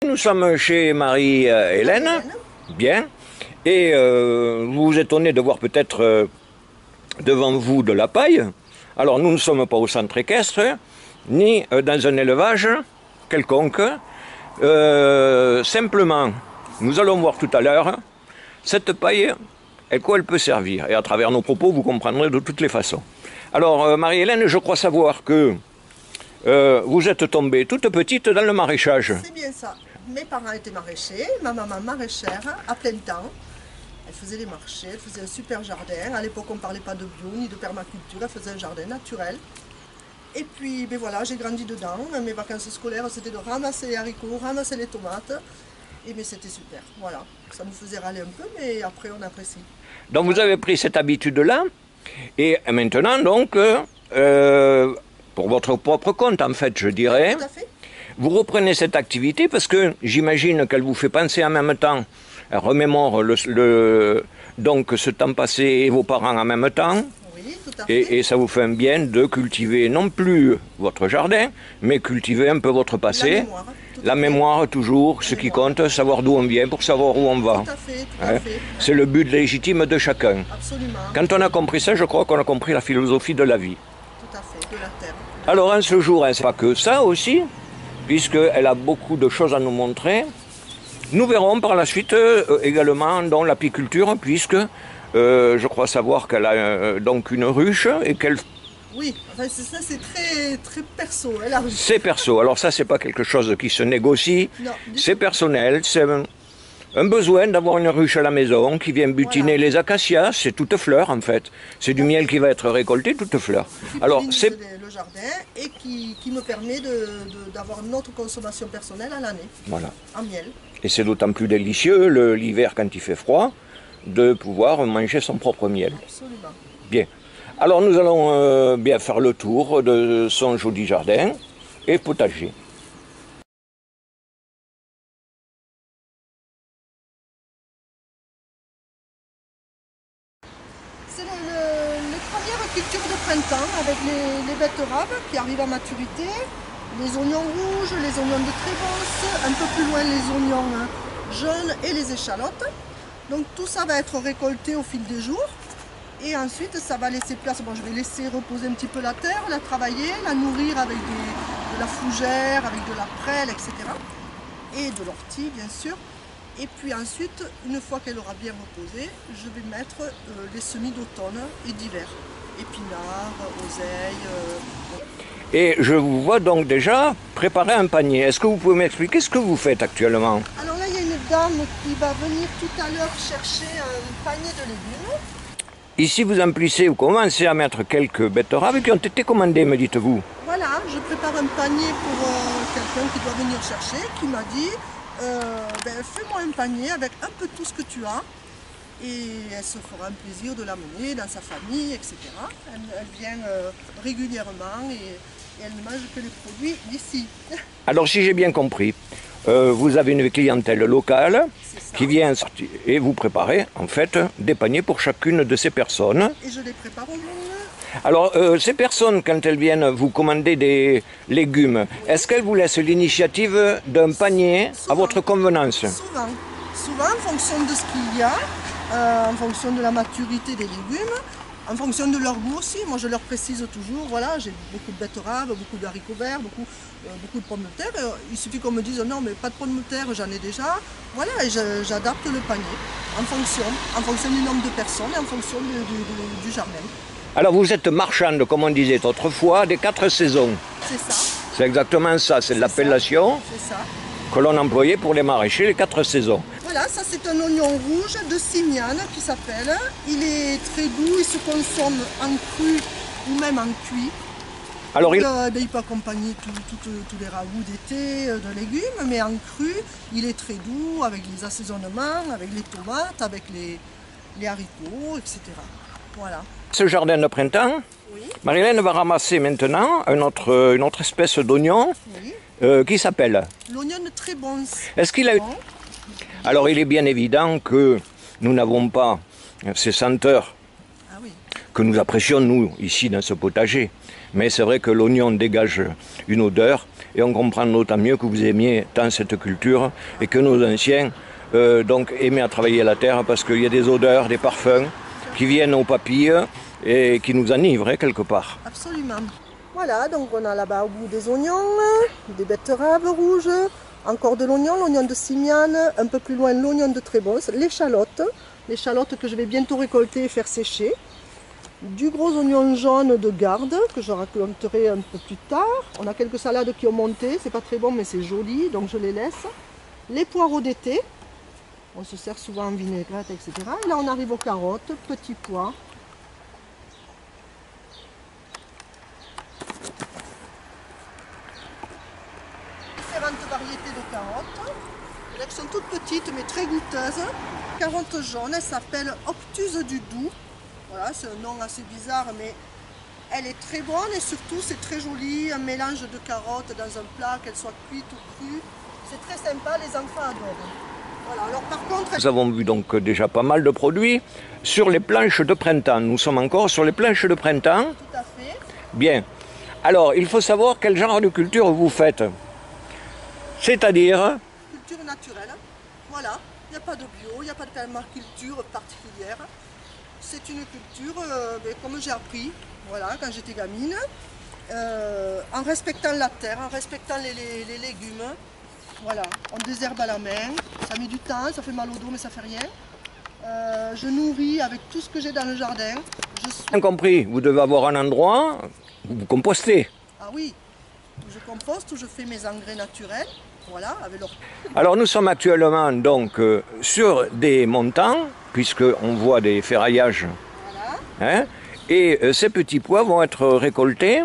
Nous sommes chez Marie-Hélène, bien, et vous vous étonnez de voir peut-être devant vous de la paille. Alors nous ne sommes pas au centre équestre, ni dans un élevage quelconque. Simplement, nous allons voir tout à l'heure, cette paille, à quoi elle peut servir. Et à travers nos propos, vous comprendrez de toutes les façons. Alors Marie-Hélène, je crois savoir que vous êtes tombée toute petite dans le maraîchage. C'est bien ça. Mes parents étaient maraîchers, ma maman maraîchère à plein temps. Elle faisait les marchés, elle faisait un super jardin. À l'époque, on ne parlait pas de bio ni de permaculture, elle faisait un jardin naturel. Et puis, ben voilà, j'ai grandi dedans. Mes vacances scolaires, c'était de ramasser les haricots, ramasser les tomates. Et mais c'était super, voilà. Ça nous faisait râler un peu, mais après, on apprécie. Donc vous avez pris cette habitude-là, et maintenant, donc, pour votre propre compte, en fait, je dirais, Tout à fait. vous reprenez cette activité parce que j'imagine qu'elle vous fait penser en même temps, elle remémore donc ce temps passé et vos parents en même temps. Oui, tout à fait. Et ça vous fait un bien de cultiver non plus votre jardin, mais cultiver un peu votre passé. La mémoire. La mémoire toujours, ce qui compte, savoir d'où on vient pour savoir où on va. Tout à fait, tout à fait. C'est le but légitime de chacun. Absolument. Quand on a compris ça, je crois qu'on a compris la philosophie de la vie. Tout à fait, de la terre. Alors en ce jour, c'est pas que ça aussi, puisqu'elle a beaucoup de choses à nous montrer. Nous verrons par la suite également dans l'apiculture, puisque je crois savoir qu'elle a donc une ruche et qu'elle... Oui, enfin, ça c'est très, très perso, hein, la ruche. C'est perso, alors ça c'est pas quelque chose qui se négocie, Non, du c'est personnel, c'est un besoin d'avoir une ruche à la maison qui vient butiner les acacias, c'est toute fleur en fait. C'est du miel qui va être récolté, toute fleur. Alors c'est... le jardin et qui me permet d'avoir notre consommation personnelle à l'année. Voilà. En miel. Et c'est d'autant plus délicieux l'hiver quand il fait froid de pouvoir manger son propre miel. Absolument. Bien. Alors nous allons bien faire le tour de son joli jardin et potager. C'est les premières cultures de printemps avec les betteraves qui arrivent à maturité, les oignons rouges, les oignons de Trébos, un peu plus loin les oignons jaunes et les échalotes. Donc tout ça va être récolté au fil des jours. Et ensuite, ça va laisser place. Bon, je vais laisser reposer un petit peu la terre, la travailler, la nourrir avec de la fougère, avec de la prêle, etc. Et de l'ortie, bien sûr. Et puis ensuite, une fois qu'elle aura bien reposé, je vais mettre les semis d'automne et d'hiver. Épinards, oseilles. Et je vous vois donc déjà préparer un panier. Est-ce que vous pouvez m'expliquer ce que vous faites actuellement? Alors là, il y a une dame qui va venir tout à l'heure chercher un panier de légumes. Ici, vous emplissez, vous commencez à mettre quelques betteraves qui ont été commandées, me dites-vous. Voilà, je prépare un panier pour quelqu'un qui doit venir chercher, qui m'a dit fais-moi un panier avec un peu tout ce que tu as. Et elle se fera un plaisir de l'amener dans sa famille, etc. Elle vient régulièrement et elle ne mange que les produits d'ici. Alors, si j'ai bien compris, vous avez une clientèle locale qui vient et vous préparez en fait des paniers pour chacune de ces personnes. Et je les prépare au mieux. Alors, ces personnes, quand elles viennent vous commander des légumes, est-ce qu'elles vous laissent l'initiative d'un panier à votre convenance? Souvent. Souvent, en fonction de ce qu'il y a, en fonction de la maturité des légumes, en fonction de leur goût aussi. Moi, je leur précise toujours, voilà, j'ai beaucoup de betteraves, beaucoup de haricots verts, beaucoup de pommes de terre. Il suffit qu'on me dise, non, mais pas de pommes de terre, j'en ai déjà. Voilà, et j'adapte le panier en fonction du nombre de personnes et en fonction du jardin. Alors, vous êtes marchande, comme on disait autrefois, des 4 saisons. C'est ça. C'est exactement ça, c'est l'appellation C'est ça. que l'on employait pour les maraîchers, les 4 saisons. Voilà, ça c'est un oignon rouge de Simiane qui s'appelle. Il est très doux, il se consomme en cru ou même en cuit. Alors, il peut accompagner tous les ragoûts d'été de légumes, mais en cru, il est très doux avec les assaisonnements, avec les tomates, avec les haricots, etc. Voilà. Ce jardin de printemps, Oui. Marie-Hélène va ramasser maintenant une autre espèce d'oignon Oui. qui s'appelle... L'oignon de Trébons. Est-ce qu'il a... Bon. Alors il est bien évident que nous n'avons pas ces senteurs Ah oui. que nous apprécions, nous, ici, dans ce potager. Mais c'est vrai que l'oignon dégage une odeur, et on comprend d'autant mieux que vous aimiez tant cette culture, et que nos anciens donc aimaient à travailler la terre, parce qu'il y a des odeurs, des parfums, qui viennent aux papilles, et qui nous enivrent, hein, quelque part. Absolument. Voilà, donc on a là-bas au bout des oignons, des betteraves rouges, encore de l'oignon de Simiane, un peu plus loin l'oignon de Trébons, les l'échalote que je vais bientôt récolter et faire sécher, du gros oignon jaune de garde que je raconterai un peu plus tard. On a quelques salades qui ont monté, c'est pas très bon mais c'est joli, donc je les laisse. Les poireaux d'été, on se sert souvent en vinaigrette, etc. Et là on arrive aux carottes, petits pois. Différentes variétés de carottes. Elles sont toutes petites mais très goûteuses. Carotte jaune, elle s'appelle Obtuse du Doubs. Voilà, c'est un nom assez bizarre mais elle est très bonne et surtout c'est très joli. Un mélange de carottes dans un plat, qu'elles soient cuites ou crues. C'est très sympa, les enfants adorent. Voilà, alors par contre... Nous avons vu donc déjà pas mal de produits sur les planches de printemps. Nous sommes encore sur les planches de printemps. Tout à fait. Bien. Alors, il faut savoir quel genre de culture vous faites. C'est-à-dire... Culture naturelle. Voilà, il n'y a pas de bio, il n'y a pas de permaculture particulière. C'est une culture comme j'ai appris, voilà, quand j'étais gamine, en respectant la terre, en respectant les légumes. Voilà, on désherbe à la main, ça met du temps, ça fait mal au dos mais ça fait rien. Je nourris avec tout ce que j'ai dans le jardin. Bien compris, vous devez avoir un endroit où vous compostez. Ah oui, je composte, je fais mes engrais naturels, voilà, avec leur... Alors nous sommes actuellement donc sur des montants, puisqu'on voit des ferraillages. Voilà. Hein, et ces petits pois vont être récoltés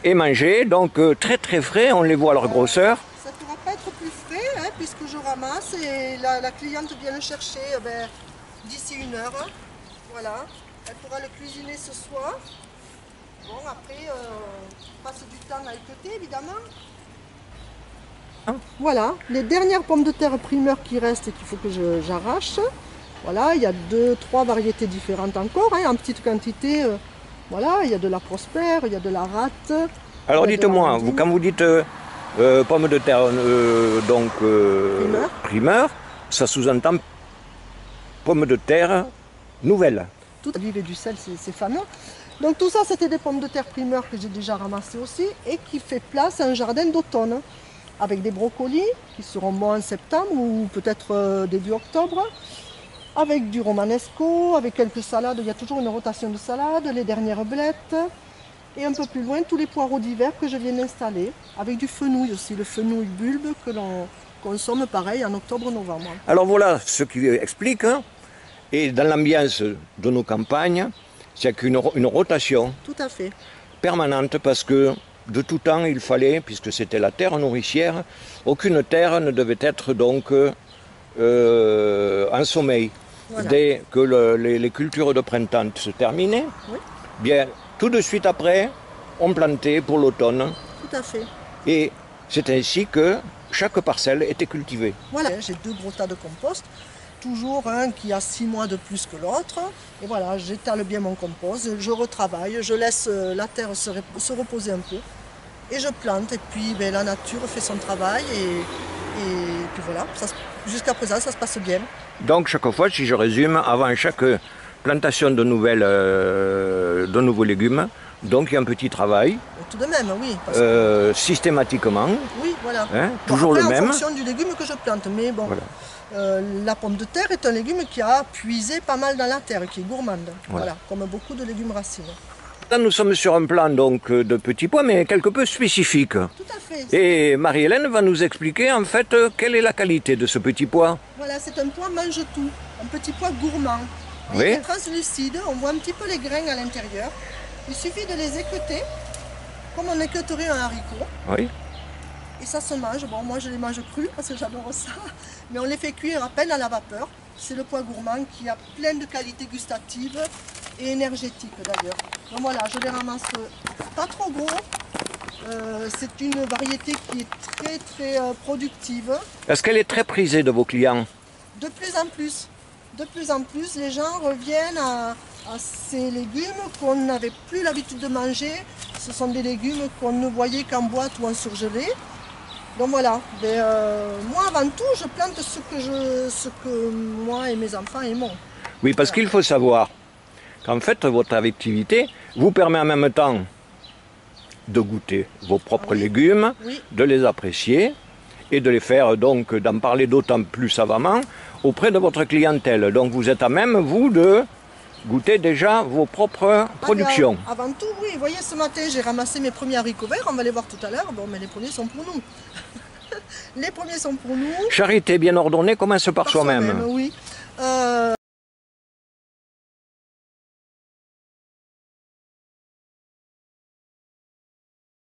et mangés, donc très très frais, on les voit à leur grosseur. Ça ne pourra pas être plus frais hein, puisque je ramasse et la cliente vient le chercher d'ici 1 heure. Voilà, elle pourra le cuisiner ce soir. Bon, après, on passe du temps à écouter évidemment. Voilà, les dernières pommes de terre primeurs qui restent et qu'il faut que j'arrache. Voilà, il y a 2-3 variétés différentes encore, hein, en petite quantité. Voilà, il y a de la prospère, il y a de la rate. Alors dites-moi, quand vous dites pommes de terre primeur, ça sous-entend pommes de terre nouvelles. Tout l'huile et du sel, c'est fameux. Donc tout ça, c'était des pommes de terre primeurs que j'ai déjà ramassées aussi et qui fait place à un jardin d'automne avec des brocolis qui seront bons en septembre ou peut-être début octobre, avec du romanesco, avec quelques salades. Il y a toujours une rotation de salades, les dernières blettes. Et un peu plus loin, tous les poireaux d'hiver que je viens d'installer, avec du fenouil aussi, le fenouil bulbe que l'on consomme pareil en octobre-novembre. Alors voilà ce qui explique, hein, et dans l'ambiance de nos campagnes, c'est qu'une rotation tout à fait permanente, parce que de tout temps il fallait, puisque c'était la terre nourricière, aucune terre ne devait être donc en sommeil. Voilà. Dès que les cultures de printemps se terminaient, oui. Bien, tout de suite après, on plantait pour l'automne. Tout à fait. Et c'est ainsi que chaque parcelle était cultivée. Voilà, j'ai 2 gros tas de compost, toujours un qui a 6 mois de plus que l'autre. Et voilà, j'étale bien mon compost, je retravaille, je laisse la terre se reposer un peu. Et je plante, et puis ben, la nature fait son travail. Et puis voilà, jusqu'à présent, ça se passe bien. Donc chaque fois, si je résume, avant chaque plantation de nouveaux légumes, donc il y a un petit travail. Tout de même, oui. Systématiquement. Oui, voilà. Hein, toujours après, le même. En fonction du légume que je plante. Mais bon, voilà. La pomme de terre est un légume qui a puisé pas mal dans la terre, qui est gourmande. Voilà, comme beaucoup de légumes racines. Là, nous sommes sur un plan donc de petits pois, mais quelque peu spécifique. Tout à fait. Et Marie-Hélène va nous expliquer en fait quelle est la qualité de ce petit pois. Voilà, c'est un pois mange-tout, un petit pois gourmand. Oui. Il est translucide, on voit un petit peu les grains à l'intérieur. Il suffit de les équeuter, comme on équeuterait un haricot. Oui. Et ça se mange. Bon, moi je les mange crus parce que j'adore ça. Mais on les fait cuire à peine à la vapeur. C'est le pois gourmand qui a plein de qualités gustatives et énergétiques d'ailleurs. Donc voilà, je les ramasse pas trop gros. C'est une variété qui est très productive. Est-ce qu'elle est très prisée de vos clients? De plus en plus. de plus en plus, les gens reviennent à ces légumes qu'on n'avait plus l'habitude de manger. Ce sont des légumes qu'on ne voyait qu'en boîte ou en surgelé. Donc voilà, moi avant tout, je plante ce que moi et mes enfants aimons. Oui, parce qu'il faut savoir qu'en fait, votre activité vous permet en même temps de goûter vos propres légumes, de les apprécier et de les faire, donc, d'en parler d'autant plus savamment auprès de votre clientèle. Donc vous êtes à même, vous, de goûter déjà vos propres productions. Avant tout, oui. Vous voyez, ce matin, j'ai ramassé mes premiers haricots verts. On va les voir tout à l'heure. Bon, mais les premiers sont pour nous. Les premiers sont pour nous. Charité bien ordonnée commence par soi-même. Oui.